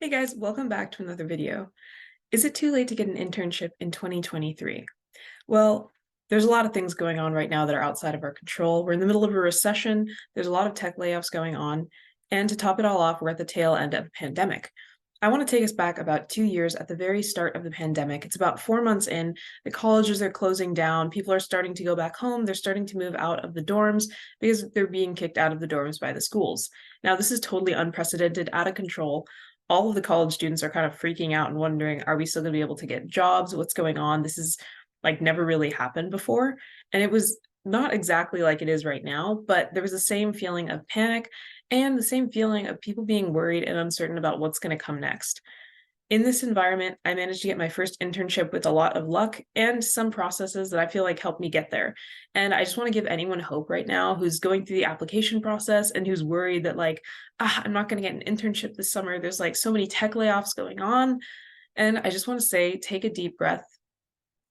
Hey guys, welcome back to another video. Is it too late to get an internship in 2023? Well, there's a lot of things going on right now that are outside of our control. We're in the middle of a recession, there's a lot of tech layoffs going on, and to top it all off, we're at the tail end of a pandemic. I want to take us back about 2 years at the very start of the pandemic. It's about 4 months in, the colleges are closing down, people are starting to go back home, they're starting to move out of the dorms because they're being kicked out of the dorms by the schools. Now, this is totally unprecedented, out of control. All of the college students are kind of freaking out and wondering, are we still going to be able to get jobs? What's going on? This is like never really happened before. And it was not exactly like it is right now, but there was the same feeling of panic and the same feeling of people being worried and uncertain about what's going to come next. In this environment, I managed to get my first internship with a lot of luck and some processes that I feel like helped me get there. And I just want to give anyone hope right now who's going through the application process and who's worried that I'm not going to get an internship this summer. There's like so many tech layoffs going on. And I just want to say, take a deep breath.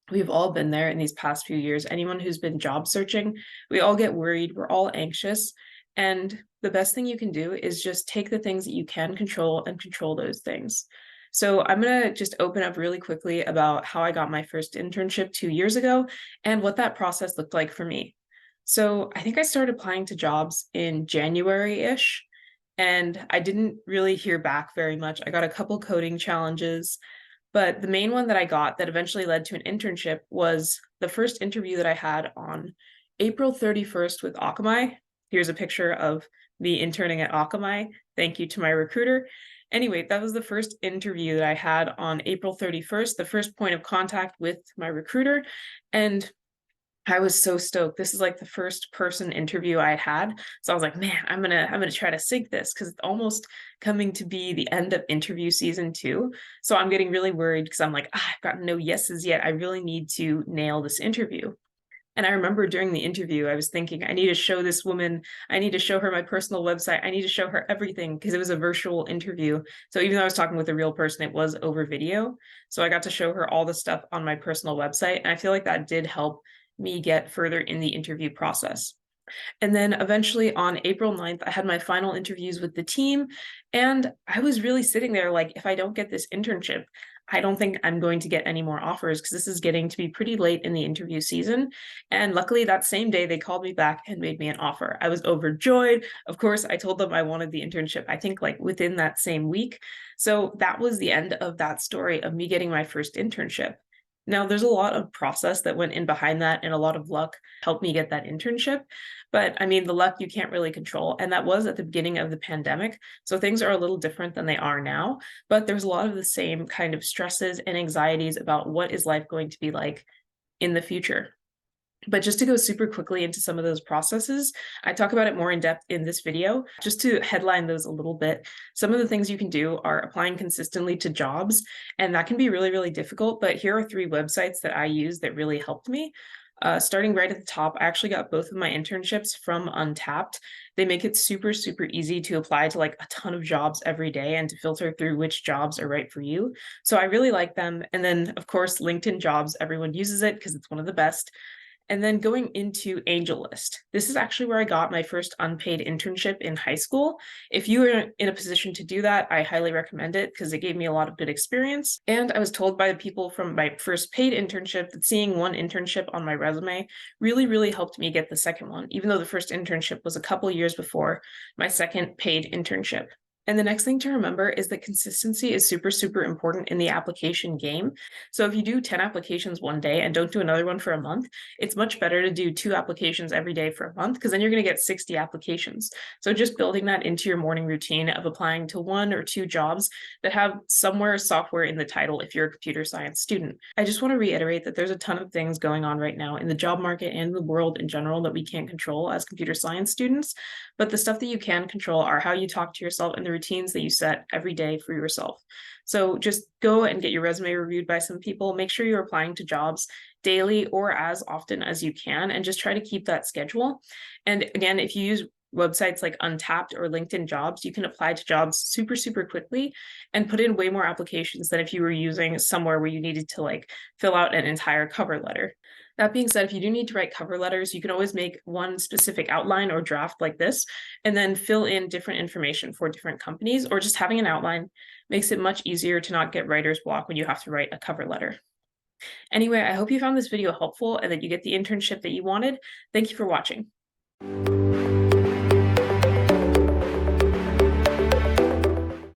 We've all been there in these past few years. Anyone who's been job searching, we all get worried. We're all anxious. And the best thing you can do is just take the things that you can control and control those things. So I'm going to just open up really quickly about how I got my first internship 2 years ago and what that process looked like for me. So I think I started applying to jobs in January-ish, and I didn't really hear back very much. I got a couple coding challenges, but the main one that I got that eventually led to an internship was the first interview that I had on April 31st with Akamai. Here's a picture of me interning at Akamai. Thank you to my recruiter. Anyway, that was the first interview that I had on April 31st, the first point of contact with my recruiter. And I was so stoked. This is like the first person interview I had. So I was like, man, I'm gonna try to sync this because it's almost coming to be the end of interview season 2. So I'm getting really worried because I'm like, I've got no yeses yet. I really need to nail this interview. And I remember during the interview, I was thinking, I need to show this woman, I need to show her my personal website, I need to show her everything because it was a virtual interview. So even though I was talking with a real person, it was over video. So I got to show her all the stuff on my personal website. And I feel like that did help me get further in the interview process. And then eventually on April 9th, I had my final interviews with the team. And I was really sitting there like, if I don't get this internship, I don't think I'm going to get any more offers because this is getting to be pretty late in the interview season. And luckily, that same day, they called me back and made me an offer. I was overjoyed. Of course, I told them I wanted the internship, I think like within that same week. So that was the end of that story of me getting my first internship. Now, there's a lot of process that went in behind that, and a lot of luck helped me get that internship. But I mean, the luck you can't really control. And that was at the beginning of the pandemic. So things are a little different than they are now. But there's a lot of the same kind of stresses and anxieties about what is life going to be like in the future. But just to go super quickly into some of those processes, I talk about it more in depth in this video. Just to headline those a little bit, some of the things you can do are applying consistently to jobs, and that can be really, really difficult. But here are 3 websites that I use that really helped me. Starting right at the top, I actually got both of my internships from Untapped. They make it super, super easy to apply to like a ton of jobs every day and to filter through which jobs are right for you. So I really like them. And then, of course, LinkedIn Jobs, everyone uses it because it's one of the best. And then going into AngelList. This is actually where I got my first unpaid internship in high school. If you are in a position to do that, I highly recommend it because it gave me a lot of good experience. And I was told by the people from my first paid internship that seeing one internship on my resume really, really helped me get the second one, even though the first internship was a couple years before my second paid internship. And the next thing to remember is that consistency is super, super important in the application game. So if you do 10 applications one day and don't do another one for a month, it's much better to do 2 applications every day for a month because then you're going to get 60 applications. So just building that into your morning routine of applying to 1 or 2 jobs that have somewhere software in the title if you're a computer science student. I just want to reiterate that there's a ton of things going on right now in the job market and the world in general that we can't control as computer science students. But the stuff that you can control are how you talk to yourself and the routines that you set every day for yourself. So just go and get your resume reviewed by some people. Make sure you're applying to jobs daily or as often as you can, and just try to keep that schedule. And again, if you use websites like Untapped or LinkedIn Jobs, you can apply to jobs super, super quickly and put in way more applications than if you were using somewhere where you needed to like fill out an entire cover letter. That being said, if you do need to write cover letters, you can always make one specific outline or draft like this, and then fill in different information for different companies, or just having an outline makes it much easier to not get writer's block when you have to write a cover letter. Anyway, I hope you found this video helpful and that you get the internship that you wanted. Thank you for watching.